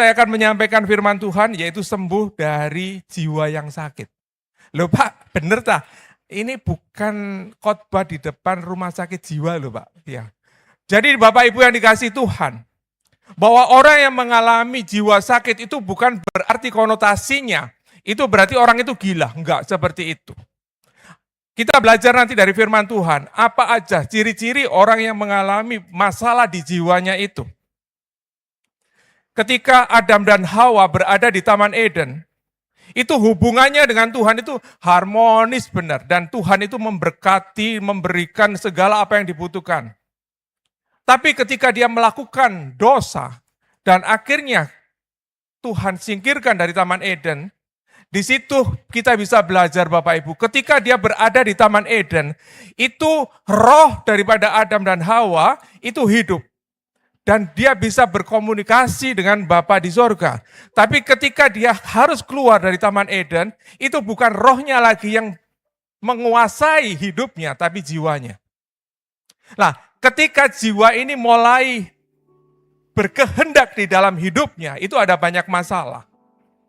saya akan menyampaikan firman Tuhan, yaitu sembuh dari jiwa yang sakit. Loh Pak, bener tak? Ini bukan khotbah di depan rumah sakit jiwa loh Pak. Ya. Jadi Bapak Ibu yang dikasih Tuhan, bahwa orang yang mengalami jiwa sakit itu bukan berarti konotasinya, itu berarti orang itu gila. Enggak seperti itu. Kita belajar nanti dari firman Tuhan, apa aja ciri-ciri orang yang mengalami masalah di jiwanya itu. Ketika Adam dan Hawa berada di Taman Eden, itu hubungannya dengan Tuhan itu harmonis benar. Dan Tuhan itu memberkati, memberikan segala apa yang dibutuhkan. Tapi ketika dia melakukan dosa, dan akhirnya Tuhan singkirkan dari Taman Eden, di situ kita bisa belajar Bapak Ibu. Ketika dia berada di Taman Eden, itu roh daripada Adam dan Hawa itu hidup. Dan dia bisa berkomunikasi dengan Bapa di sorga. Tapi ketika dia harus keluar dari Taman Eden, itu bukan rohnya lagi yang menguasai hidupnya, tapi jiwanya. Nah, ketika jiwa ini mulai berkehendak di dalam hidupnya, itu ada banyak masalah.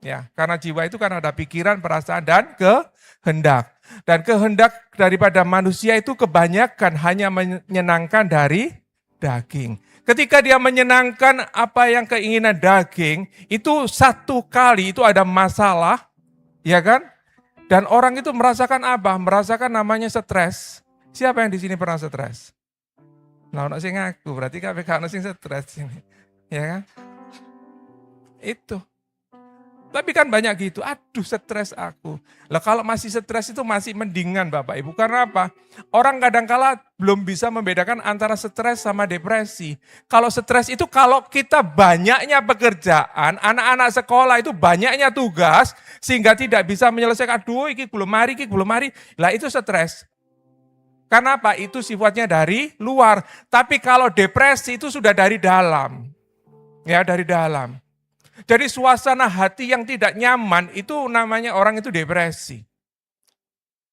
Ya, karena jiwa itu kan ada pikiran, perasaan, dan kehendak. Dan kehendak daripada manusia itu kebanyakan hanya menyenangkan dari daging. Ketika dia menyenangkan apa yang keinginan daging, itu satu kali itu ada masalah, ya kan? Dan orang itu merasakan apa? Merasakan namanya stres. Siapa yang di sini pernah stres? Nah, ono sing ngaku, berarti KPK ono sing stres ini. Ya kan? Itu. Tapi kan banyak gitu, aduh stres aku. Lah kalau masih stres itu masih mendingan Bapak Ibu. Karena apa? Orang kadang-kala belum bisa membedakan antara stres sama depresi. Kalau stres itu kalau kita banyaknya pekerjaan, anak-anak sekolah itu banyaknya tugas, sehingga tidak bisa menyelesaikan, aduh ini belum mari. Lah itu stres. Karena apa? Itu sifatnya dari luar. Tapi kalau depresi itu sudah dari dalam. Ya dari dalam. Jadi suasana hati yang tidak nyaman itu namanya orang itu depresi.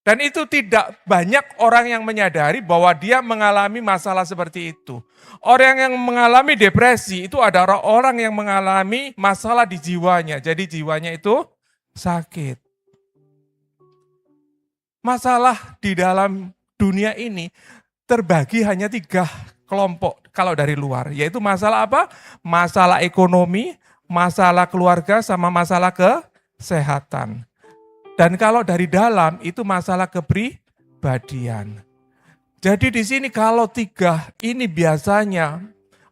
Dan itu tidak banyak orang yang menyadari bahwa dia mengalami masalah seperti itu. Orang yang mengalami depresi itu adalah orang yang mengalami masalah di jiwanya. Jadi jiwanya itu sakit. Masalah di dalam dunia ini terbagi hanya 3 kelompok kalau dari luar. Yaitu masalah apa? Masalah ekonomi, masalah keluarga, sama masalah kesehatan. Dan kalau dari dalam itu masalah kepribadian. Jadi di sini kalau 3 ini biasanya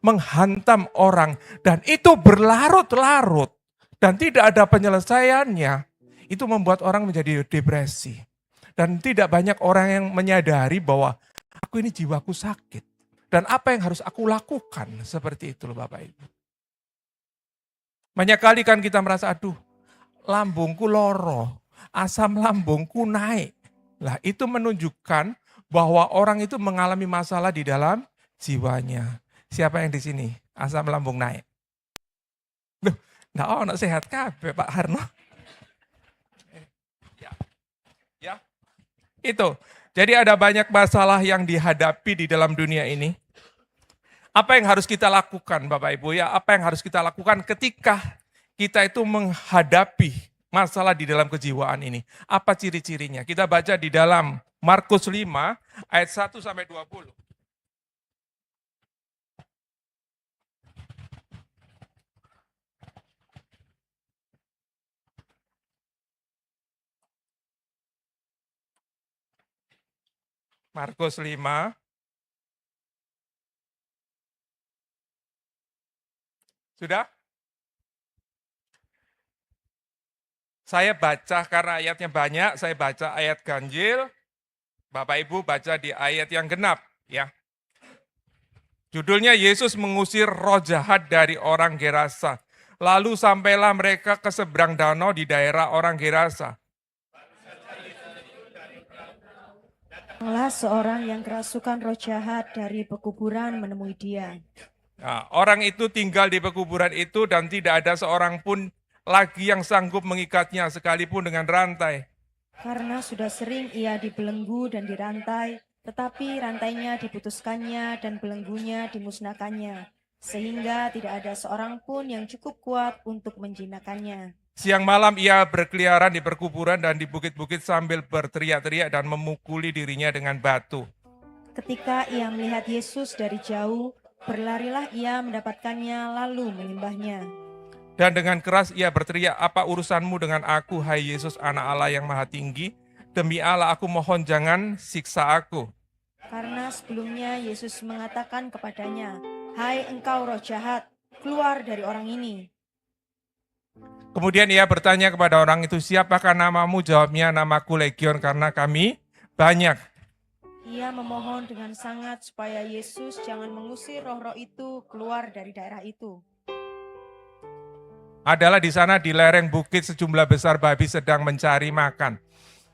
menghantam orang dan itu berlarut-larut dan tidak ada penyelesaiannya, itu membuat orang menjadi depresi. Dan tidak banyak orang yang menyadari bahwa aku ini jiwaku sakit. Dan apa yang harus aku lakukan? Seperti itu loh Bapak Ibu. Banyak kali kan kita merasa, aduh lambungku loro, asam lambungku naik. Lah itu menunjukkan bahwa orang itu mengalami masalah di dalam jiwanya. Siapa yang di sini? Asam lambung naik. Duh, nah sehat kabeh Pak Harno. Ya, itu. Jadi ada banyak masalah yang dihadapi di dalam dunia ini. Apa yang harus kita lakukan Bapak Ibu ya? Apa yang harus kita lakukan ketika kita itu menghadapi masalah di dalam kejiwaan ini? Apa ciri-cirinya? Kita baca di dalam Markus 5 ayat 1 sampai 20. Markus 5 sudah? Saya baca karena ayatnya banyak, saya baca ayat ganjil, Bapak Ibu baca di ayat yang genap ya. Judulnya Yesus mengusir roh jahat dari orang Gerasa. Lalu sampailah mereka ke seberang danau di daerah orang Gerasa. Datanglah seorang yang kerasukan roh jahat dari pekuburan menemui dia. Nah, orang itu tinggal di pekuburan itu dan tidak ada seorang pun lagi yang sanggup mengikatnya sekalipun dengan rantai. Karena sudah sering ia dibelenggu dan dirantai, tetapi rantainya diputuskannya dan belenggunya dimusnahkannya. sehingga tidak ada seorang pun yang cukup kuat untuk menjinakkannya. Siang malam ia berkeliaran di perkuburan dan di bukit-bukit sambil berteriak-teriak dan memukuli dirinya dengan batu. Ketika ia melihat Yesus dari jauh, berlarilah ia mendapatkannya lalu menyembahnya. Dan dengan keras ia berteriak, "Apa urusanmu dengan aku, hai Yesus, Anak Allah yang Maha Tinggi? Demi Allah aku mohon jangan siksa aku." Karena sebelumnya Yesus mengatakan kepadanya, "Hai engkau roh jahat, keluar dari orang ini." Kemudian ia bertanya kepada orang itu, "Siapakah namamu?" Jawabnya, "Namaku Legion, karena kami banyak." Ia memohon dengan sangat supaya Yesus jangan mengusir roh-roh itu keluar dari daerah itu. Adalah di sana di lereng bukit sejumlah besar babi sedang mencari makan.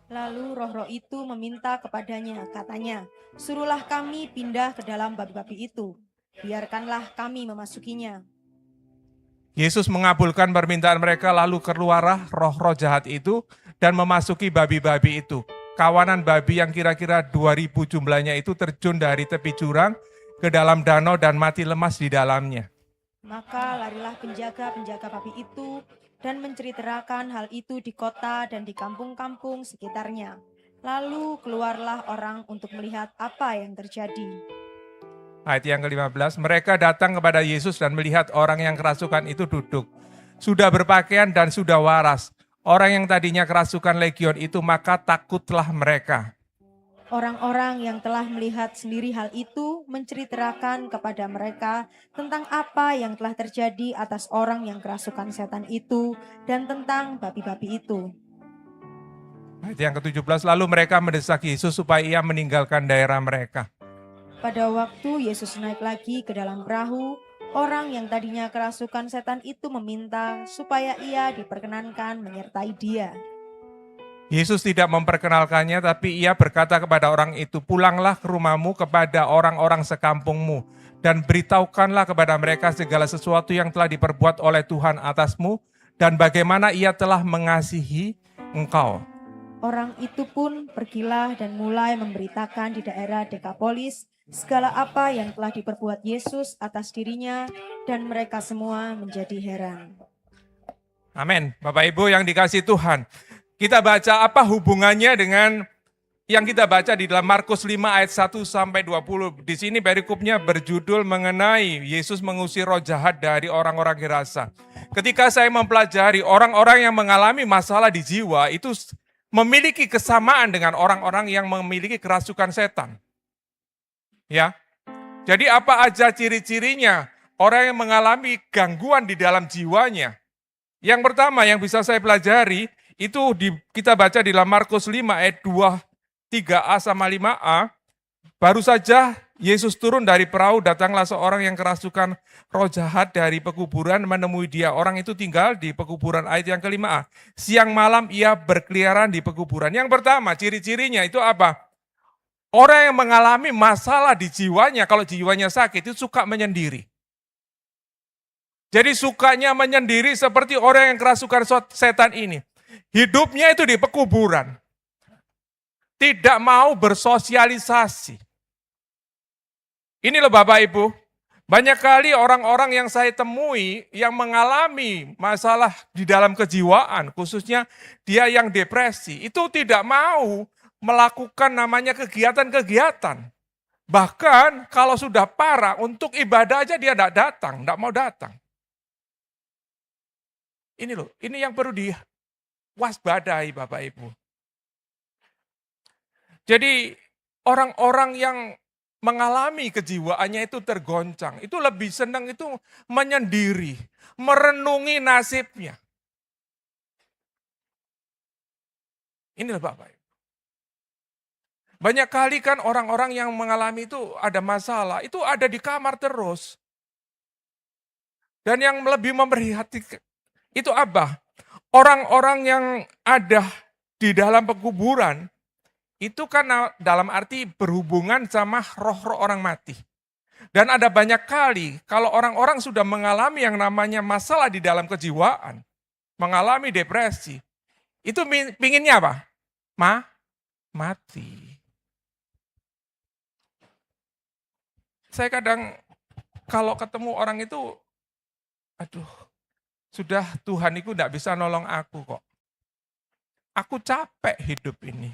Lalu roh-roh itu meminta kepadanya, katanya, "Suruhlah kami pindah ke dalam babi-babi itu. Biarkanlah kami memasukinya." Yesus mengabulkan permintaan mereka, lalu keluarlah roh-roh jahat itu dan memasuki babi-babi itu. Kawanan babi yang kira-kira 2.000 jumlahnya itu terjun dari tepi jurang ke dalam danau dan mati lemas di dalamnya. Maka larilah penjaga-penjaga babi itu dan menceritakan hal itu di kota dan di kampung-kampung sekitarnya. Lalu keluarlah orang untuk melihat apa yang terjadi. Ayat yang ke-15, mereka datang kepada Yesus dan melihat orang yang kerasukan itu duduk. Sudah berpakaian dan sudah waras. Orang yang tadinya kerasukan legion itu, maka takutlah mereka. Orang-orang yang telah melihat sendiri hal itu menceritakan kepada mereka tentang apa yang telah terjadi atas orang yang kerasukan setan itu dan tentang babi-babi itu. Ayat yang ke-17, lalu mereka mendesak Yesus supaya ia meninggalkan daerah mereka. Pada waktu Yesus naik lagi ke dalam perahu, orang yang tadinya kerasukan setan itu meminta supaya ia diperkenankan menyertai dia. Yesus tidak memperkenalkannya, tapi ia berkata kepada orang itu, "Pulanglah ke rumahmu kepada orang-orang sekampungmu, dan beritahukanlah kepada mereka segala sesuatu yang telah diperbuat oleh Tuhan atasmu, dan bagaimana ia telah mengasihi engkau." Orang itu pun pergilah dan mulai memberitakan di daerah Dekapolis segala apa yang telah diperbuat Yesus atas dirinya, dan mereka semua menjadi heran. Amin. Bapak Ibu yang dikasihi Tuhan, kita baca apa hubungannya dengan yang kita baca di dalam Markus 5 ayat 1 sampai 20. Di sini perikopnya berjudul mengenai Yesus mengusir roh jahat dari orang-orang Gerasa. Ketika saya mempelajari orang-orang yang mengalami masalah di jiwa itu memiliki kesamaan dengan orang-orang yang memiliki kerasukan setan. Ya. Jadi apa aja ciri-cirinya orang yang mengalami gangguan di dalam jiwanya? Yang pertama yang bisa saya pelajari itu kita baca di dalam Markus 5 ayat 2, 3a sama 5a. Baru saja Yesus turun dari perahu, datanglah seorang yang kerasukan roh jahat dari pekuburan menemui dia. Orang itu tinggal di pekuburan, ayat yang ke-5a. Siang malam ia berkeliaran di pekuburan. Yang pertama ciri-cirinya itu apa? Orang yang mengalami masalah di jiwanya, kalau jiwanya sakit itu suka menyendiri. Jadi sukanya menyendiri seperti orang yang kerasukan setan ini. Hidupnya itu di pekuburan. Tidak mau bersosialisasi. Ini loh Bapak Ibu, banyak kali orang-orang yang saya temui yang mengalami masalah di dalam kejiwaan, khususnya dia yang depresi, itu tidak mau melakukan namanya kegiatan-kegiatan. Bahkan kalau sudah parah, untuk ibadah aja dia tidak mau datang. Ini loh, ini yang perlu diwaspadai Bapak Ibu. Jadi orang-orang yang mengalami kejiwaannya itu tergoncang, itu lebih senang itu menyendiri, merenungi nasibnya. Inilah Bapak Ibu. Banyak kali kan orang-orang yang mengalami itu ada masalah, itu ada di kamar terus. Dan yang lebih memprihatinkan itu apa? Orang-orang yang ada di dalam pekuburan, itu kan dalam arti berhubungan sama roh-roh orang mati. Dan ada banyak kali kalau orang-orang sudah mengalami yang namanya masalah di dalam kejiwaan, mengalami depresi, itu pinginnya apa? Mati. Saya kadang Kalau ketemu orang itu, aduh, sudah Tuhan itu enggak bisa nolong aku kok. Aku capek hidup ini.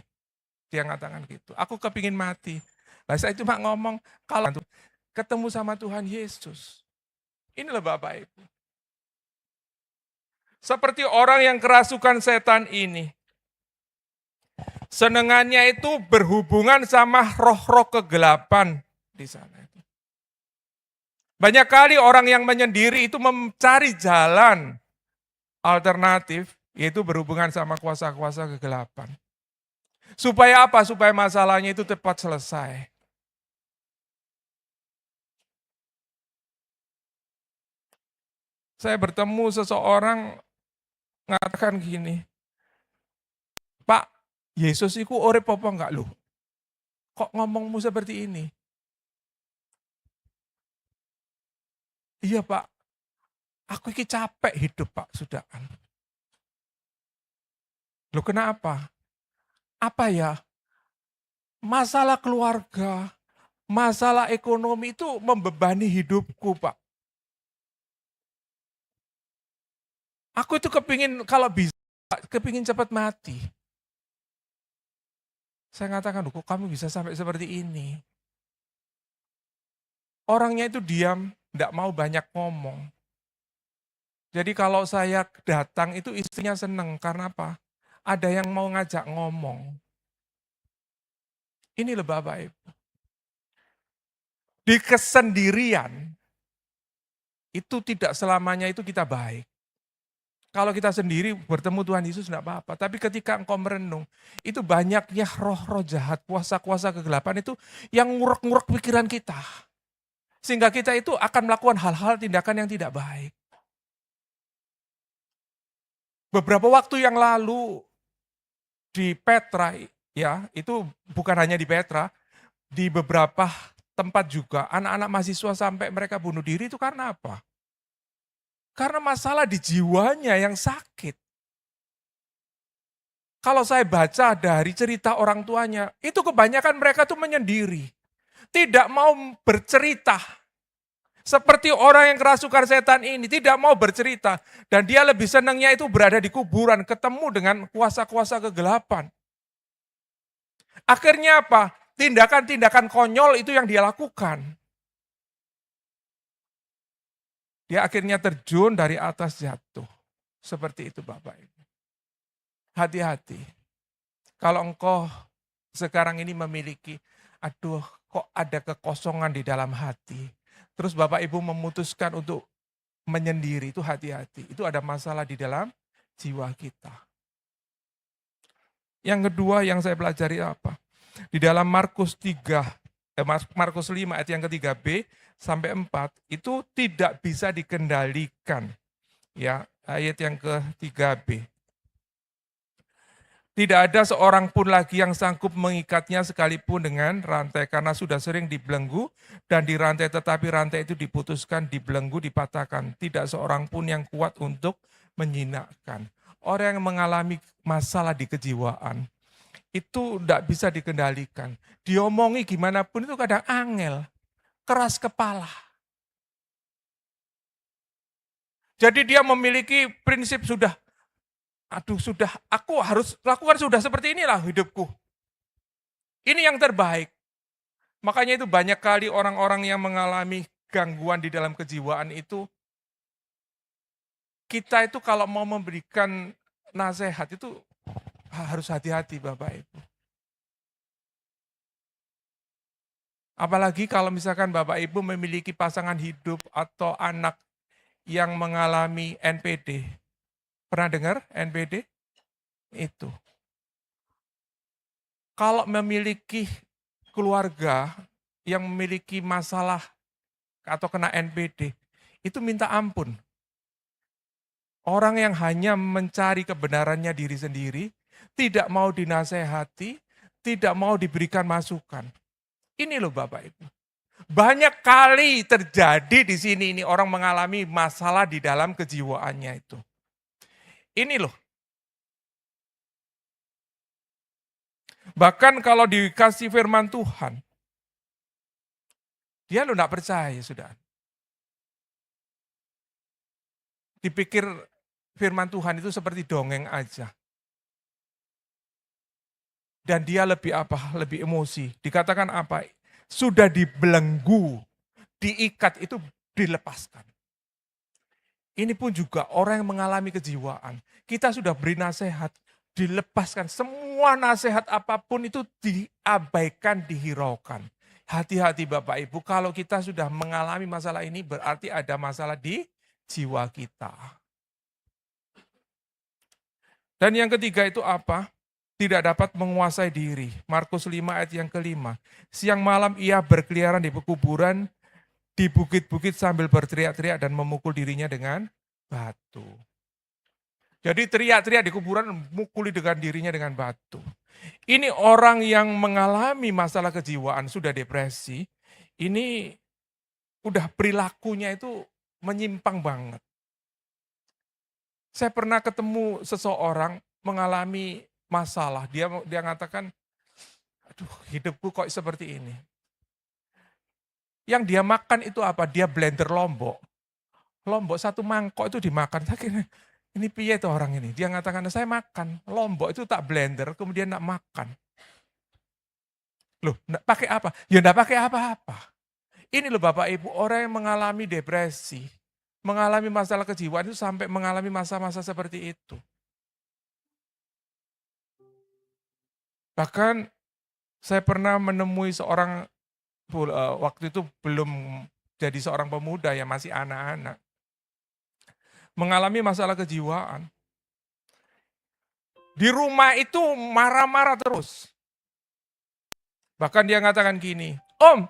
Dia ngatakan gitu. Aku kepingin mati. Nah, saya cuma ngomong, kalau ketemu sama Tuhan Yesus. Inilah Bapak Ibu. Seperti orang yang kerasukan setan ini. Senengannya itu berhubungan sama roh-roh kegelapan di sana. Banyak kali orang yang menyendiri itu mencari jalan alternatif, yaitu berhubungan sama kuasa-kuasa kegelapan. Supaya apa? Supaya masalahnya itu cepat selesai. Saya bertemu seseorang mengatakan gini, Pak, Yesus itu urip apa enggak loh? Kok ngomongmu seperti ini? Iya Pak, aku ini capek hidup Pak, sudahan. Loh kenapa? Apa ya? Masalah keluarga, masalah ekonomi itu membebani hidupku Pak. Aku itu kepingin kalau bisa, kepingin cepat mati. Saya katakan, kok kamu bisa sampai seperti ini? Orangnya itu diam, tidak mau banyak ngomong. Jadi kalau saya datang itu istrinya seneng, karena apa? Ada yang mau ngajak ngomong. Ini loh Bapak Ibu. Di kesendirian, itu tidak selamanya itu kita baik. Kalau kita sendiri bertemu Tuhan Yesus tidak apa-apa. Tapi ketika engkau merenung, itu banyaknya roh-roh jahat, kuasa-kuasa kegelapan itu yang ngurek-ngurek pikiran kita. Sehingga kita itu akan melakukan hal-hal tindakan yang tidak baik. Beberapa waktu yang lalu di Petra, ya itu bukan hanya di Petra, di beberapa tempat juga anak-anak mahasiswa sampai mereka bunuh diri itu karena apa? Karena masalah di jiwanya yang sakit. Kalau saya baca dari cerita orang tuanya, itu kebanyakan mereka tuh menyendiri. Tidak mau bercerita. Seperti orang yang kerasukan setan ini, tidak mau bercerita. Dan dia lebih senangnya itu berada di kuburan, ketemu dengan kuasa-kuasa kegelapan. Akhirnya apa? Tindakan-tindakan konyol itu yang dia lakukan. Dia akhirnya terjun dari atas jatuh. Seperti itu Bapak Ibu. Hati-hati. Kalau engkau sekarang ini memiliki, aduh kok ada kekosongan di dalam hati. Terus Bapak Ibu memutuskan untuk menyendiri, itu hati-hati. Itu ada masalah di dalam jiwa kita. Yang kedua yang saya pelajari apa? Di dalam Markus 5 ayat yang ketiga B sampai 4 itu tidak bisa dikendalikan. Ya, ayat yang ketiga B. Tidak ada seorang pun lagi yang sanggup mengikatnya sekalipun dengan rantai karena sudah sering dibelenggu dan dirantai, tetapi rantai itu diputuskan, dibelenggu, dipatahkan. Tidak seorang pun yang kuat untuk menyinakkan. Orang yang mengalami masalah di kejiwaan itu tidak bisa dikendalikan. Diomongi gimana pun itu kadang angel, keras kepala. Jadi dia memiliki prinsip sudah, aku harus lakukan sudah seperti inilah hidupku. Ini yang terbaik. Makanya itu banyak kali orang-orang yang mengalami gangguan di dalam kejiwaan itu, kita itu kalau mau memberikan nasihat itu harus hati-hati Bapak Ibu. Apalagi kalau misalkan Bapak Ibu memiliki pasangan hidup atau anak yang mengalami NPD. Pernah dengar NPD? Itu. Kalau memiliki keluarga yang memiliki masalah atau kena NPD, itu minta ampun. Orang yang hanya mencari kebenarannya diri sendiri, tidak mau dinasehati, tidak mau diberikan masukan. Ini loh Bapak Ibu. Banyak kali terjadi di sini ini orang mengalami masalah di dalam kejiwaannya itu. Ini loh. Bahkan kalau dikasih firman Tuhan, dia lo enggak percaya sudah. dipikir firman Tuhan itu seperti dongeng aja. Dan dia lebih apa? Lebih emosi. Dikatakan apa? Sudah dibelenggu, diikat itu dilepaskan. Ini pun juga orang yang mengalami kejiwaan. Kita sudah beri nasihat, dilepaskan. Semua nasihat apapun itu diabaikan, dihiraukan. Hati-hati Bapak Ibu, kalau kita sudah mengalami masalah ini berarti ada masalah di jiwa kita. Dan yang ketiga itu apa? Tidak dapat menguasai diri. Markus 5 ayat yang kelima. Siang malam ia berkeliaran di kuburan, di bukit-bukit sambil berteriak-teriak dan memukul dirinya dengan batu. Jadi teriak-teriak di kuburan, mukuli dengan dirinya dengan batu. Ini orang yang mengalami masalah kejiwaan, sudah depresi, ini udah perilakunya itu menyimpang banget. Saya pernah ketemu seseorang mengalami masalah, dia mengatakan, aduh hidupku kok seperti ini. Yang dia makan itu apa? Dia blender lombok. Lombok satu mangkok itu dimakan. Saya kira, ini piye tuh orang ini? Dia mengatakan, saya makan. Lombok itu tak blender, kemudian nak makan. Loh, pakai apa? Ya enggak pakai apa-apa. Ini loh Bapak Ibu, orang yang mengalami depresi, mengalami masalah kejiwaan itu sampai mengalami masa-masa seperti itu. Bahkan saya pernah menemui seorang, waktu itu belum jadi seorang pemuda ya, masih anak-anak. Mengalami masalah kejiwaan. Di rumah itu marah-marah terus. Bahkan dia mengatakan gini, Om,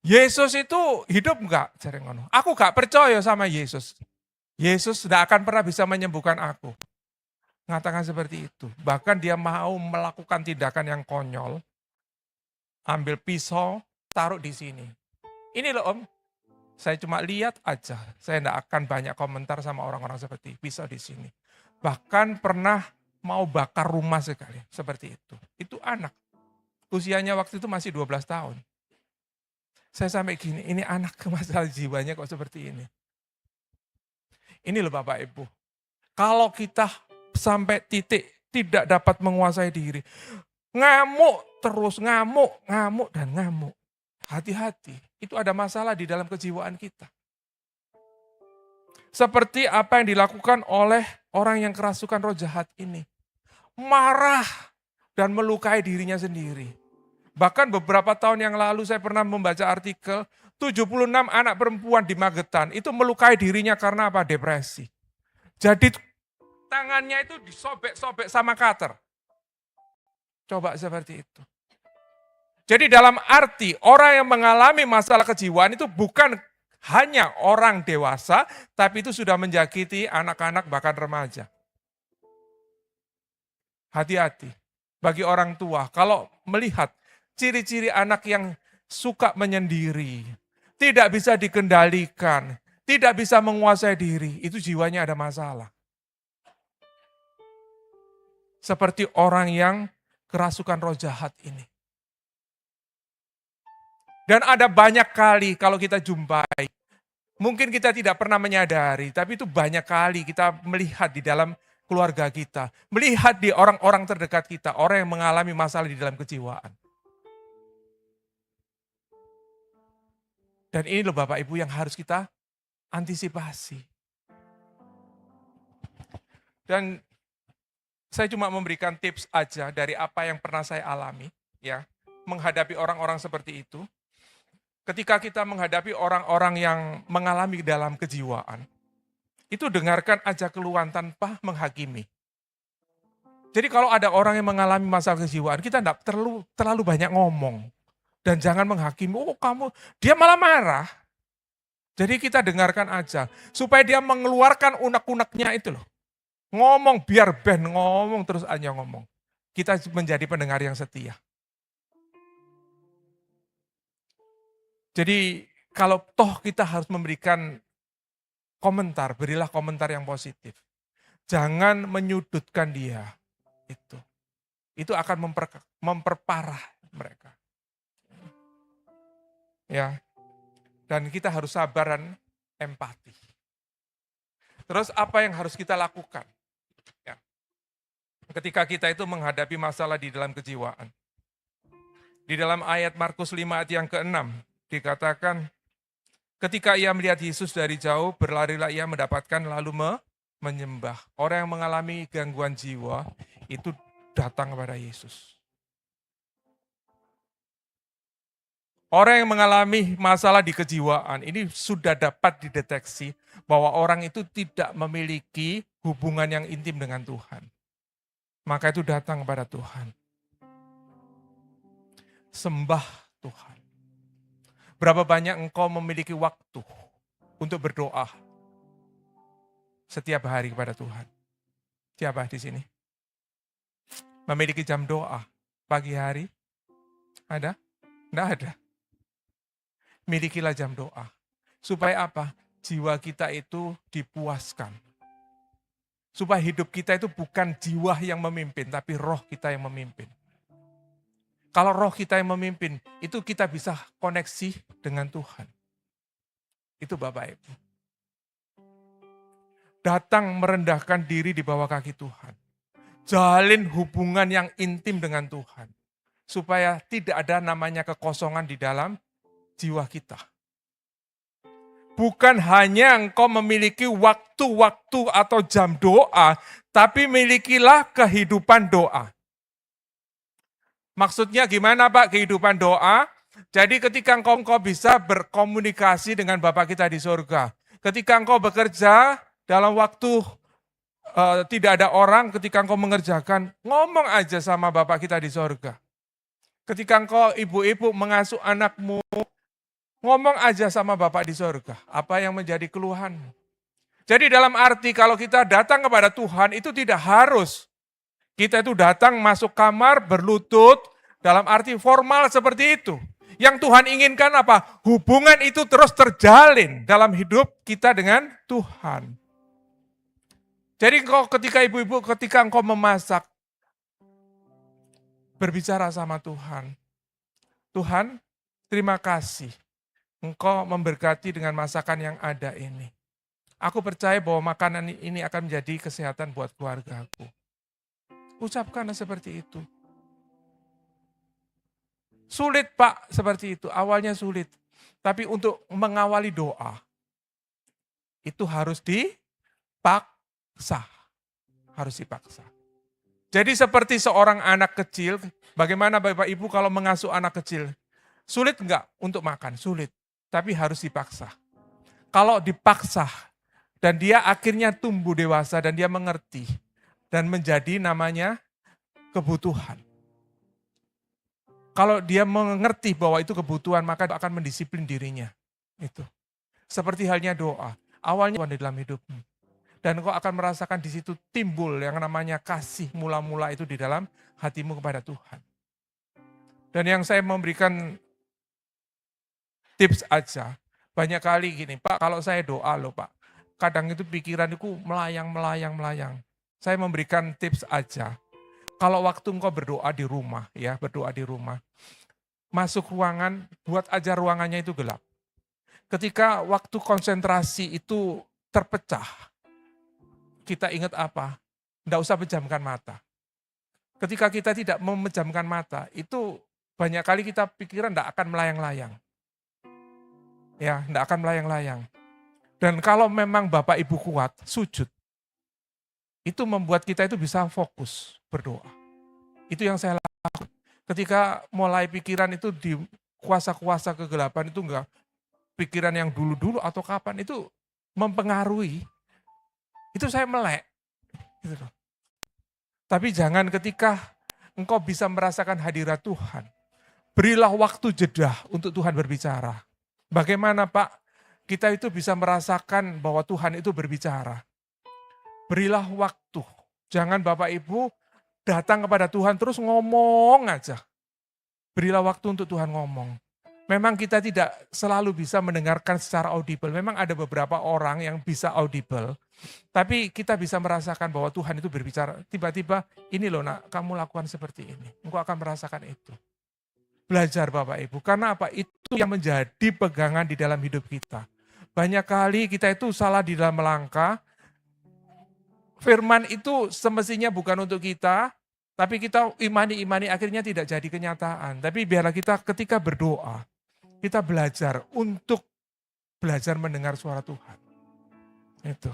Yesus itu hidup enggak? Aku enggak percaya sama Yesus. Yesus tidak akan pernah bisa menyembuhkan aku. Mengatakan seperti itu. Bahkan dia mau melakukan tindakan yang konyol. Ambil pisau, taruh di sini. Ini loh Om, saya cuma lihat aja. Saya tidak akan banyak komentar sama orang-orang seperti pisau di sini. Bahkan pernah mau bakar rumah sekali. Seperti itu. Itu anak. Usianya waktu itu masih 12 tahun. Saya sampai gini, ini anak masalah jiwanya kok seperti ini. Ini loh Bapak Ibu. Kalau kita sampai titik tidak dapat menguasai diri, ngamuk terus, ngamuk dan ngamuk. Hati-hati, itu ada masalah di dalam kejiwaan kita. Seperti apa yang dilakukan oleh orang yang kerasukan roh jahat ini. Marah dan melukai dirinya sendiri. Bahkan beberapa tahun yang lalu saya pernah membaca artikel 76 anak perempuan di Magetan itu melukai dirinya karena apa? Depresi. Jadi tangannya itu disobek-sobek sama cutter. Coba seperti itu. Jadi dalam arti orang yang mengalami masalah kejiwaan itu bukan hanya orang dewasa, tapi itu sudah menjangkiti anak-anak bahkan remaja. Hati-hati bagi orang tua kalau melihat ciri-ciri anak yang suka menyendiri, tidak bisa dikendalikan, tidak bisa menguasai diri, itu jiwanya ada masalah. Seperti orang yang kerasukan roh jahat ini. Dan ada banyak kali kalau kita jumpai, mungkin kita tidak pernah menyadari, tapi itu banyak kali kita melihat di dalam keluarga kita, melihat di orang-orang terdekat kita, orang yang mengalami masalah di dalam kejiwaan. Dan ini loh Bapak Ibu yang harus kita antisipasi. Dan saya cuma memberikan tips aja dari apa yang pernah saya alami, ya, menghadapi orang-orang seperti itu. Ketika kita menghadapi orang-orang yang mengalami dalam kejiwaan, itu dengarkan aja keluhan tanpa menghakimi. Jadi kalau ada orang yang mengalami masalah kejiwaan, kita tidak terlalu banyak ngomong. Dan jangan menghakimi, oh kamu, dia malah marah. Jadi kita dengarkan aja, supaya dia mengeluarkan unek-uneknya itu loh. Ngomong, biar ben ngomong terus aja ngomong. Kita menjadi pendengar yang setia. Jadi kalau toh kita harus memberikan komentar, berilah komentar yang positif. Jangan menyudutkan dia. Itu akan memperparah mereka. Ya. Dan kita harus sabar dan empati. Terus apa yang harus kita lakukan? Ya. Ketika kita itu menghadapi masalah di dalam kejiwaan. Di dalam ayat Markus 5 ayat yang ke-6 dikatakan, ketika ia melihat Yesus dari jauh, berlarilah ia mendapatkan lalu menyembah. Orang yang mengalami gangguan jiwa itu datang kepada Yesus. Orang yang mengalami masalah di kejiwaan ini sudah dapat dideteksi bahwa orang itu tidak memiliki hubungan yang intim dengan Tuhan. Maka itu datang kepada Tuhan. Sembah Tuhan. Berapa banyak engkau memiliki waktu untuk berdoa setiap hari kepada Tuhan? Siapa di sini? Memiliki jam doa pagi hari? Ada? Tidak ada. Milikilah jam doa. Supaya apa? Jiwa kita itu dipuaskan. Supaya hidup kita itu bukan jiwa yang memimpin, tapi roh kita yang memimpin. Kalau roh kita yang memimpin, itu kita bisa koneksi dengan Tuhan. Itu Bapak Ibu. Datang merendahkan diri di bawah kaki Tuhan. Jalin hubungan yang intim dengan Tuhan. Supaya tidak ada namanya kekosongan di dalam jiwa kita. Bukan hanya engkau memiliki waktu-waktu atau jam doa, tapi milikilah kehidupan doa. Maksudnya gimana Pak kehidupan doa? Jadi ketika engkau bisa berkomunikasi dengan Bapa kita di surga. Ketika engkau bekerja dalam waktu tidak ada orang, ketika engkau mengerjakan, ngomong aja sama Bapa kita di surga. Ketika engkau ibu-ibu mengasuh anakmu, ngomong aja sama Bapak di surga, apa yang menjadi keluhanmu. Jadi dalam arti kalau kita datang kepada Tuhan itu tidak harus. Kita itu datang masuk kamar berlutut dalam arti formal seperti itu. Yang Tuhan inginkan apa? Hubungan itu terus terjalin dalam hidup kita dengan Tuhan. Jadi ketika ibu-ibu, ketika engkau memasak, berbicara sama Tuhan. Tuhan, terima kasih. Engkau memberkati dengan masakan yang ada ini. Aku percaya bahwa makanan ini akan menjadi kesehatan buat keluargaku. Ucapkan seperti itu. Sulit Pak, seperti itu. Awalnya sulit. Tapi untuk mengawali doa, itu harus dipaksa. Harus dipaksa. Jadi seperti seorang anak kecil, bagaimana Bapak Ibu kalau mengasuh anak kecil? Sulit enggak untuk makan? Sulit. Tapi harus dipaksa. Kalau dipaksa dan dia akhirnya tumbuh dewasa dan dia mengerti dan menjadi namanya kebutuhan. Kalau dia mengerti bahwa itu kebutuhan maka akan mendisiplin dirinya. Itu. Seperti halnya doa. Awalnya di dalam hidupmu. Dan kau akan merasakan di situ timbul yang namanya kasih mula-mula itu di dalam hatimu kepada Tuhan. Dan yang saya memberikan tips aja, banyak kali gini, Pak kalau saya doa loh Pak, kadang itu pikiranku melayang. Saya memberikan tips aja, kalau waktu engkau berdoa di rumah, ya berdoa di rumah, masuk ruangan, buat aja ruangannya itu gelap. Ketika waktu konsentrasi itu terpecah, kita ingat apa? Tidak usah pejamkan mata. Ketika kita tidak memejamkan mata, itu banyak kali kita pikiran tidak akan melayang-layang. Ya, tidak akan melayang-layang. Dan kalau memang Bapak Ibu kuat, sujud. Itu membuat kita itu bisa fokus berdoa. Itu yang saya lakukan. Ketika mulai pikiran itu di kuasa-kuasa kegelapan itu enggak, pikiran yang dulu-dulu atau kapan itu mempengaruhi, itu saya melek. Gitu loh. Tapi jangan ketika engkau bisa merasakan hadirat Tuhan, berilah waktu jeda untuk Tuhan berbicara. Bagaimana Pak, kita itu bisa merasakan bahwa Tuhan itu berbicara. Berilah waktu. Jangan Bapak Ibu datang kepada Tuhan terus ngomong aja. Berilah waktu untuk Tuhan ngomong. Memang kita tidak selalu bisa mendengarkan secara audible. Memang ada beberapa orang yang bisa audible. Tapi kita bisa merasakan bahwa Tuhan itu berbicara. Tiba-tiba, ini loh nak, kamu lakukan seperti ini. Engkau akan merasakan itu. Belajar Bapak Ibu, karena apa? Itu yang menjadi pegangan di dalam hidup kita. Banyak kali kita itu salah di dalam melangkah, Firman itu semestinya bukan untuk kita, tapi kita imani akhirnya tidak jadi kenyataan. Tapi biarlah kita ketika berdoa, kita belajar untuk belajar mendengar suara Tuhan. Itu.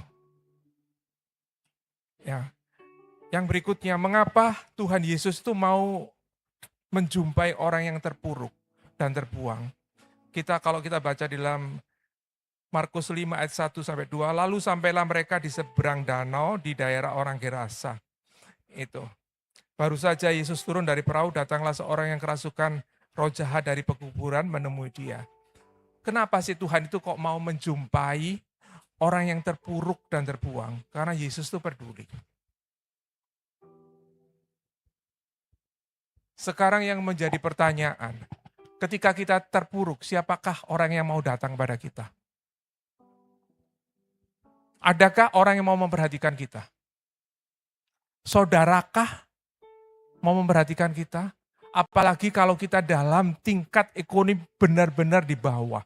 Ya. Yang berikutnya, mengapa Tuhan Yesus itu mau menjumpai orang yang terpuruk dan terbuang? Kalau kita baca di dalam Markus 5 ayat 1 sampai 2, lalu sampailah mereka di seberang danau di daerah orang Gerasa. Itu. Baru saja Yesus turun dari perahu, datanglah seorang yang kerasukan roh jahat dari pekuburan menemui dia. Kenapa sih Tuhan itu kok mau menjumpai orang yang terpuruk dan terbuang? Karena Yesus itu peduli. Sekarang yang menjadi pertanyaan, ketika kita terpuruk, siapakah orang yang mau datang pada kita? Adakah orang yang mau memperhatikan kita? Saudarakah mau memperhatikan kita? Apalagi kalau kita dalam tingkat ekonomi benar-benar di bawah.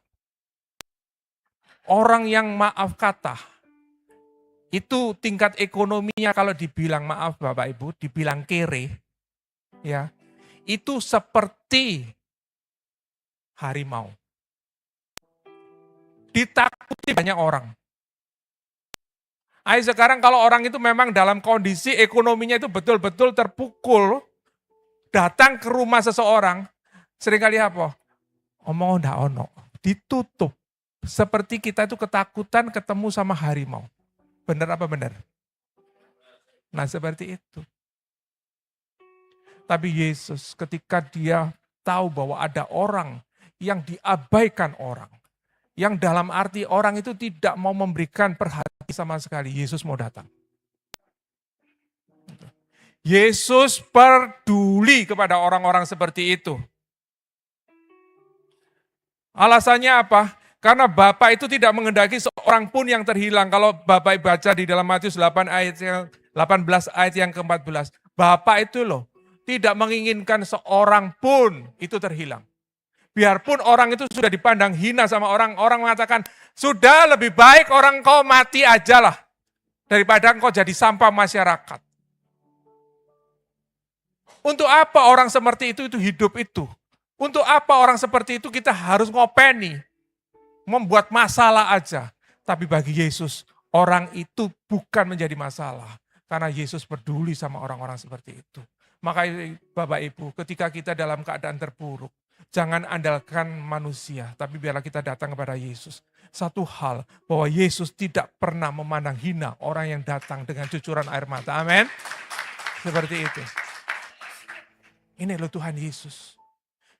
Orang yang maaf kata, itu tingkat ekonominya kalau dibilang maaf Bapak Ibu, dibilang kere, ya, itu seperti harimau. Ditakuti banyak orang. Ayo sekarang kalau orang itu memang dalam kondisi ekonominya itu betul-betul terpukul, datang ke rumah seseorang, seringkali apa? Omong ndak ono, ditutup. Seperti kita itu ketakutan ketemu sama harimau. Benar apa benar? Nah seperti itu. Tapi Yesus ketika dia tahu bahwa ada orang yang diabaikan orang, yang dalam arti orang itu tidak mau memberikan perhatian sama sekali, Yesus mau datang. Yesus peduli kepada orang-orang seperti itu. Alasannya apa? Karena Bapa itu tidak menghendaki seorang pun yang terhilang. Kalau Bapak baca di dalam Matius 18 ayat yang ke-14. Bapa itu loh, tidak menginginkan seorang pun itu terhilang. Biarpun orang itu sudah dipandang hina sama orang mengatakan, sudah lebih baik orang kau mati aja lah, daripada engkau jadi sampah masyarakat. Untuk apa orang seperti itu hidup itu? Untuk apa orang seperti itu kita harus ngopeni? Membuat masalah aja. Tapi bagi Yesus, orang itu bukan menjadi masalah. Karena Yesus peduli sama orang-orang seperti itu. Makanya Bapak Ibu, ketika kita dalam keadaan terpuruk, jangan andalkan manusia, tapi biarlah kita datang kepada Yesus. Satu hal, bahwa Yesus tidak pernah memandang hina orang yang datang dengan cucuran air mata. Amin. Seperti itu. Ini loh Tuhan Yesus.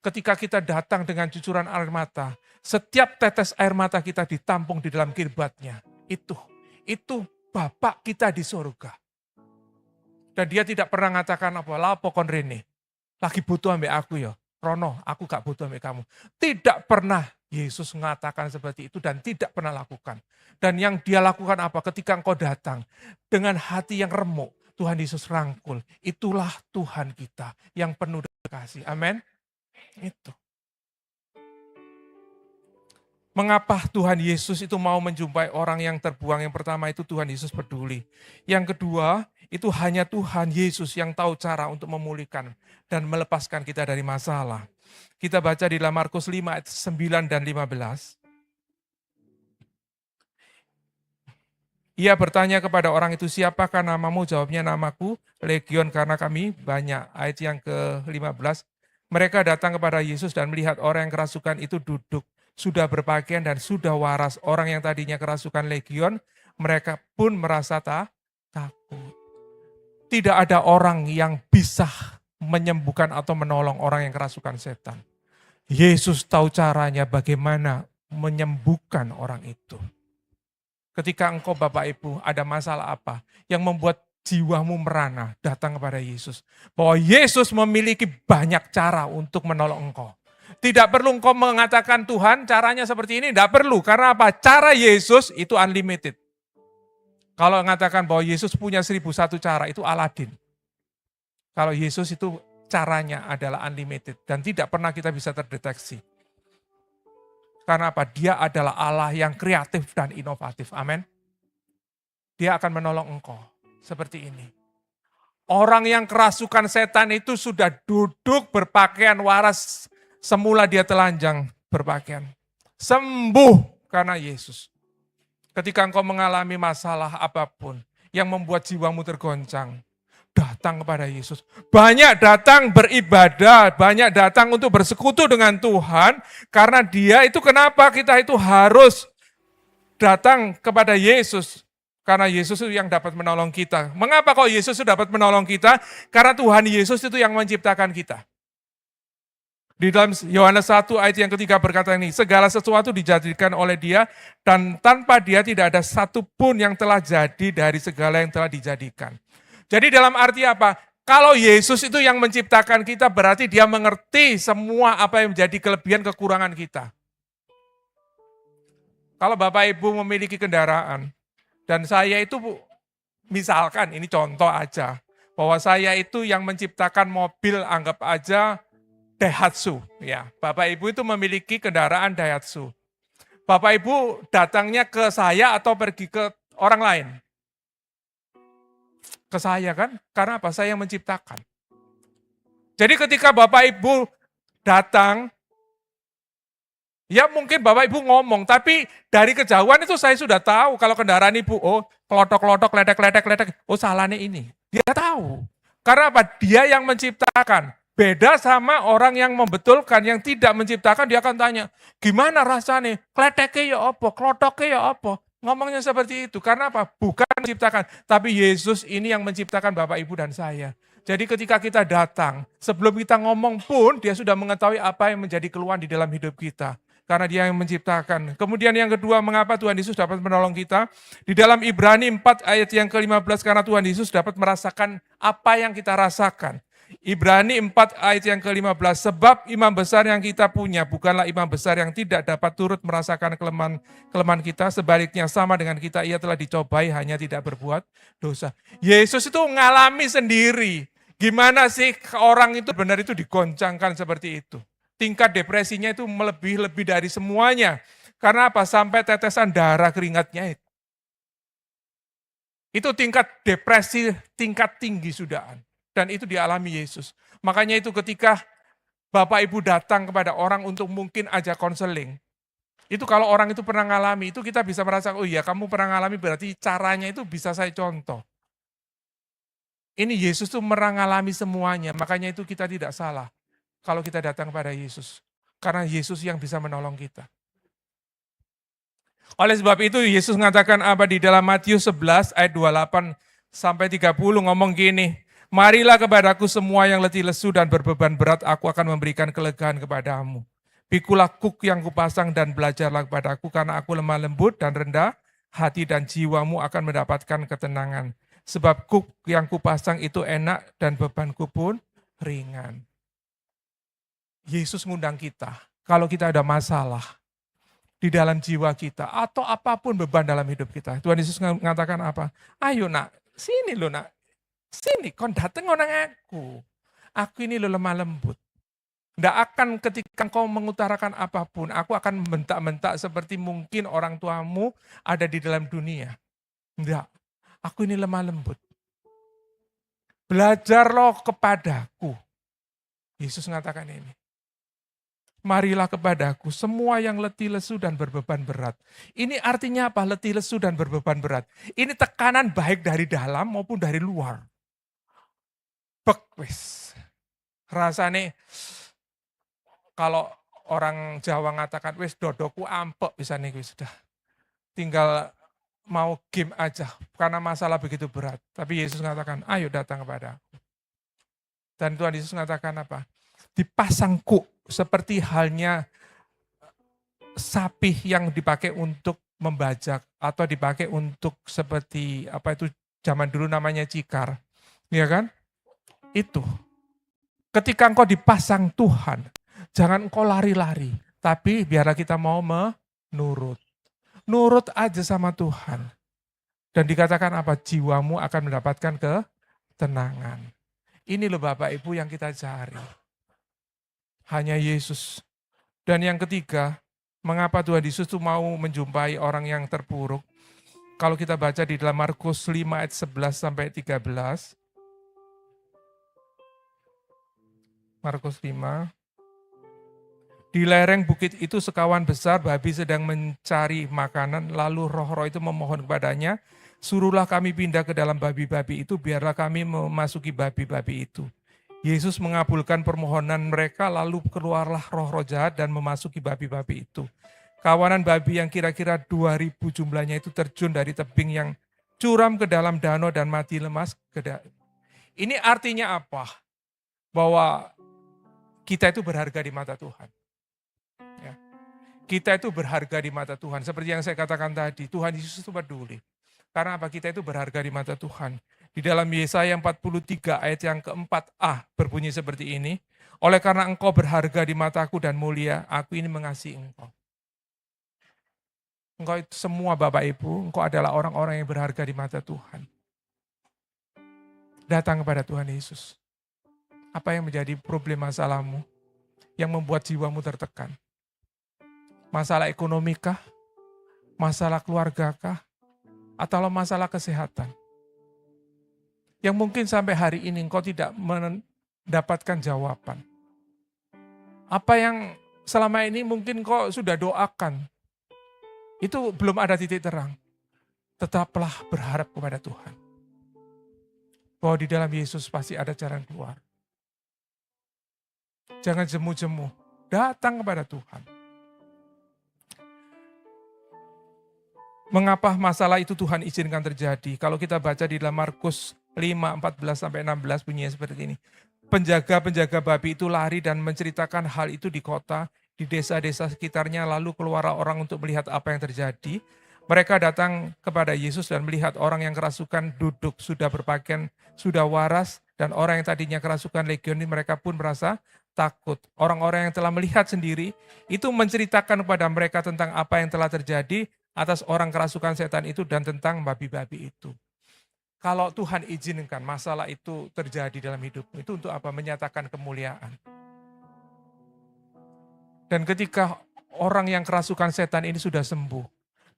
Ketika kita datang dengan cucuran air mata, setiap tetes air mata kita ditampung di dalam kirbatnya. Itu Bapak kita di surga. Dan dia tidak pernah mengatakan apa, lapo kon rene, lagi butuh ambek aku ya. Rono, aku gak butuh ambek kamu. Tidak pernah Yesus mengatakan seperti itu dan tidak pernah lakukan. Dan yang dia lakukan apa? Ketika engkau datang dengan hati yang remuk, Tuhan Yesus rangkul. Itulah Tuhan kita yang penuh dengan kasih. Amin. Itu. Mengapa Tuhan Yesus itu mau menjumpai orang yang terbuang? Yang pertama itu Tuhan Yesus peduli. Yang kedua, itu hanya Tuhan Yesus yang tahu cara untuk memulihkan dan melepaskan kita dari masalah. Kita baca di dalam Markus 5 ayat 9 dan 15. Ia bertanya kepada orang itu, siapakah namamu? Jawabnya, namaku Legion karena kami banyak. Ayat yang ke-15. Mereka datang kepada Yesus dan melihat orang yang kerasukan itu duduk, sudah berpakaian dan sudah waras. Orang yang tadinya kerasukan legion, mereka pun merasa takut. Tidak ada orang yang bisa menyembuhkan atau menolong orang yang kerasukan setan. Yesus tahu caranya bagaimana menyembuhkan orang itu. Ketika engkau Bapak Ibu ada masalah apa yang membuat jiwamu merana, datang kepada Yesus. Bahwa Yesus memiliki banyak cara untuk menolong engkau. Tidak perlu engkau mengatakan Tuhan caranya seperti ini, tidak perlu. Karena apa? Cara Yesus itu unlimited. Kalau mengatakan bahwa Yesus punya 1001 cara, itu Aladin. Kalau Yesus itu caranya adalah unlimited dan tidak pernah kita bisa terdeteksi. Karena apa? Dia adalah Allah yang kreatif dan inovatif. Amin. Dia akan menolong engkau. seperti ini. Orang yang kerasukan setan itu sudah duduk berpakaian waras, semula dia telanjang berpakaian. Sembuh karena Yesus. Ketika engkau mengalami masalah apapun yang membuat jiwamu tergoncang, datang kepada Yesus. Banyak datang beribadah, banyak datang untuk bersekutu dengan Tuhan, karena dia itu kenapa kita itu harus datang kepada Yesus. Karena Yesus itu yang dapat menolong kita. Mengapa kok Yesus itu dapat menolong kita? Karena Tuhan Yesus itu yang menciptakan kita. Di dalam Yohanes 1 ayat yang ketiga berkata ini, segala sesuatu dijadikan oleh dia, dan tanpa dia tidak ada satupun yang telah jadi dari segala yang telah dijadikan. Jadi dalam arti apa? Kalau Yesus itu yang menciptakan kita, berarti dia mengerti semua apa yang menjadi kelebihan kekurangan kita. Kalau Bapak Ibu memiliki kendaraan, dan saya itu misalkan, ini contoh aja, bahwa saya itu yang menciptakan mobil, anggap aja Daihatsu, ya. Bapak Ibu itu memiliki kendaraan Daihatsu. Bapak Ibu datangnya ke saya atau pergi ke orang lain? Ke saya kan? Karena apa? Saya yang menciptakan. Jadi ketika Bapak Ibu datang, ya mungkin Bapak Ibu ngomong, tapi dari kejauhan itu saya sudah tahu kalau kendaraan Ibu, oh kelotok-kelotok, ledek-ledek, oh salahnya ini. Dia tahu. Karena apa? Dia yang menciptakan. Beda sama orang yang membetulkan, yang tidak menciptakan, dia akan tanya, gimana rasanya? Kleteknya ya apa? Klotoknya ya apa? Ngomongnya seperti itu. Karena apa? Bukan menciptakan, tapi Yesus ini yang menciptakan Bapak, Ibu, dan saya. Jadi ketika kita datang, sebelum kita ngomong pun, dia sudah mengetahui apa yang menjadi keluhan di dalam hidup kita. Karena dia yang menciptakan. Kemudian yang kedua, mengapa Tuhan Yesus dapat menolong kita? Di dalam Ibrani 4 ayat yang ke-15, karena Tuhan Yesus dapat merasakan apa yang kita rasakan. Ibrani 4 ayat yang ke-15, sebab imam besar yang kita punya bukanlah imam besar yang tidak dapat turut merasakan kelemahan kita, sebaliknya sama dengan kita, ia telah dicobai hanya tidak berbuat dosa. Yesus itu ngalami sendiri, gimana sih orang itu benar itu digoncangkan seperti itu. Tingkat depresinya itu lebih dari semuanya. Karena apa? Sampai tetesan darah keringatnya itu. Itu tingkat depresi, tingkat tinggi sudahan. Dan itu dialami Yesus. Makanya itu ketika Bapak Ibu datang kepada orang untuk mungkin aja konseling. Itu kalau orang itu pernah ngalami, itu kita bisa merasa, oh iya kamu pernah ngalami berarti caranya itu bisa saya contoh. Ini Yesus tuh pernah ngalami semuanya, makanya itu kita tidak salah kalau kita datang kepada Yesus. Karena Yesus yang bisa menolong kita. Oleh sebab itu Yesus mengatakan apa di dalam Matius 11 ayat 28 sampai 30 ngomong gini, marilah kepadaku semua yang letih lesu dan berbeban berat, aku akan memberikan kelegaan kepadamu. Pikulah kuk yang kupasang dan belajarlah kepadaku, karena aku lemah lembut dan rendah hati, dan jiwamu akan mendapatkan ketenangan. Sebab kuk yang kupasang itu enak dan bebanku pun ringan. Yesus ngundang kita, kalau kita ada masalah di dalam jiwa kita, atau apapun beban dalam hidup kita. Tuhan Yesus mengatakan apa? Ayo nak, sini lo nak. Sini, kon dateng orang aku. Aku ini lemah lembut. Tidak akan ketika kau mengutarakan apapun, aku akan bentak-bentak seperti mungkin orang tuamu ada di dalam dunia. Tidak, aku ini lemah lembut. Belajarlah kepadaku. Yesus mengatakan ini. Marilah kepadaku semua yang letih lesu dan berbeban berat. Ini artinya apa? Letih lesu dan berbeban berat. Ini tekanan baik dari dalam maupun dari luar. Wis. Rasane kalau orang Jawa ngatakan wis dodoku ampek bisa nih sudah. Tinggal mau game aja karena masalah begitu berat. Tapi Yesus mengatakan, ayo datang kepada aku. Dan Tuhan Yesus mengatakan apa? Dipasang kuk seperti halnya sapi yang dipakai untuk membajak atau dipakai untuk seperti apa itu zaman dulu namanya cikar. Ya kan? Itu. Ketika engkau dipasang Tuhan, jangan engkau lari-lari, tapi biarlah kita mau menurut. Nurut aja sama Tuhan. Dan dikatakan apa? Jiwamu akan mendapatkan ketenangan. Ini loh Bapak Ibu yang kita cari. Hanya Yesus. Dan yang ketiga, mengapa Tuhan Yesus itu mau menjumpai orang yang terpuruk? Kalau kita baca di dalam Markus 5 ayat 11 sampai 13. Markus 5. Di lereng bukit itu sekawan besar babi sedang mencari makanan, lalu roh-roh itu memohon kepadanya, suruhlah kami pindah ke dalam babi-babi itu, biarlah kami memasuki babi-babi itu. Yesus mengabulkan permohonan mereka, lalu keluarlah roh-roh jahat dan memasuki babi-babi itu. Kawanan babi yang kira-kira 2.000 jumlahnya itu terjun dari tebing yang curam ke dalam danau dan mati lemas. Ini artinya apa? Bahwa kita itu berharga di mata Tuhan. Ya. Kita itu berharga di mata Tuhan. Seperti yang saya katakan tadi, Tuhan Yesus itu peduli. Karena apa? Kita itu berharga di mata Tuhan. Di dalam Yesaya 43 ayat yang keempat-a berbunyi seperti ini. Oleh karena engkau berharga di mataku dan mulia, aku ini mengasihi engkau. Engkau itu semua Bapak Ibu, engkau adalah orang-orang yang berharga di mata Tuhan. Datang kepada Tuhan Yesus. Apa yang menjadi problem masalahmu yang membuat jiwamu tertekan? Masalah ekonomi kah? Masalah keluarga kah? Atau masalah kesehatan? Yang mungkin sampai hari ini engkau tidak mendapatkan jawaban. Apa yang selama ini mungkin kau sudah doakan, itu belum ada titik terang. Tetaplah berharap kepada Tuhan. Bahwa di dalam Yesus pasti ada jalan keluar. Jangan jemu-jemu, datang kepada Tuhan. Mengapa masalah itu Tuhan izinkan terjadi? Kalau kita baca di dalam Markus 5:14-16 bunyinya seperti ini. Penjaga-penjaga babi itu lari dan menceritakan hal itu di kota, di desa-desa sekitarnya, lalu keluar orang untuk melihat apa yang terjadi. Mereka datang kepada Yesus dan melihat orang yang kerasukan duduk, sudah berpakaian, sudah waras, dan orang yang tadinya kerasukan legion ini mereka pun merasa takut. Orang-orang yang telah melihat sendiri itu menceritakan kepada mereka tentang apa yang telah terjadi atas orang kerasukan setan itu dan tentang babi-babi itu. Kalau Tuhan izinkan masalah itu terjadi dalam hidupmu, itu untuk apa? Menyatakan kemuliaan. Dan ketika orang yang kerasukan setan ini sudah sembuh,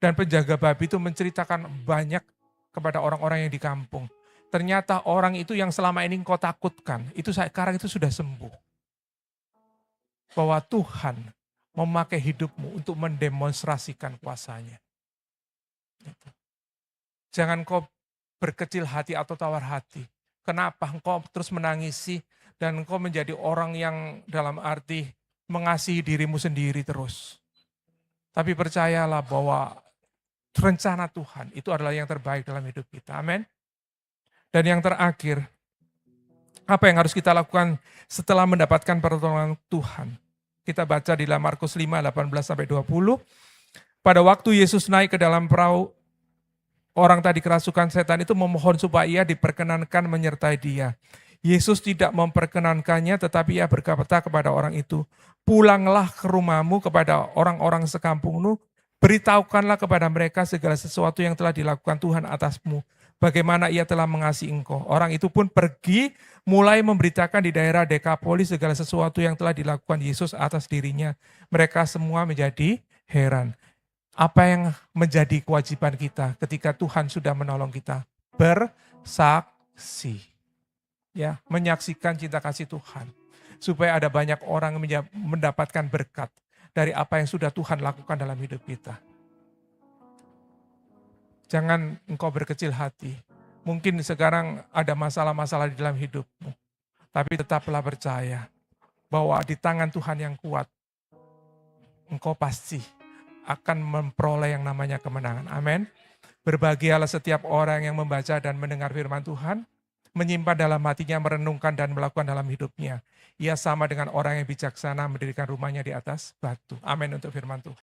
dan penjaga babi itu menceritakan banyak kepada orang-orang yang di kampung. Ternyata orang itu yang selama ini engkau takutkan, itu sekarang itu sudah sembuh. Bahwa Tuhan memakai hidupmu untuk mendemonstrasikan kuasanya. Jangan kau berkecil hati atau tawar hati. Kenapa engkau terus menangisi dan engkau menjadi orang yang dalam arti mengasihi dirimu sendiri terus. Tapi percayalah bahwa rencana Tuhan itu adalah yang terbaik dalam hidup kita. Amin. Dan yang terakhir, apa yang harus kita lakukan setelah mendapatkan pertolongan Tuhan? Kita baca di dalam Markus 5:18-20. Pada waktu Yesus naik ke dalam perahu, orang tadi kerasukan setan itu memohon supaya ia diperkenankan menyertai dia. Yesus tidak memperkenankannya, tetapi ia berkata kepada orang itu, pulanglah ke rumahmu kepada orang-orang sekampungmu, beritahukanlah kepada mereka segala sesuatu yang telah dilakukan Tuhan atasmu, bagaimana ia telah mengasihi engkau. Orang itu pun pergi, mulai memberitakan di daerah Dekapolis segala sesuatu yang telah dilakukan Yesus atas dirinya. Mereka semua menjadi heran. Apa yang menjadi kewajiban kita ketika Tuhan sudah menolong kita? Bersaksi. Ya, menyaksikan cinta kasih Tuhan. Supaya ada banyak orang mendapatkan berkat dari apa yang sudah Tuhan lakukan dalam hidup kita. Jangan engkau berkecil hati. Mungkin sekarang ada masalah-masalah di dalam hidupmu. Tapi tetaplah percaya bahwa di tangan Tuhan yang kuat, engkau pasti akan memperoleh yang namanya kemenangan. Amin. Berbahagialah setiap orang yang membaca dan mendengar firman Tuhan, menyimpan dalam hatinya, merenungkan dan melakukan dalam hidupnya. Ia sama dengan orang yang bijaksana mendirikan rumahnya di atas batu. Amin untuk firman Tuhan.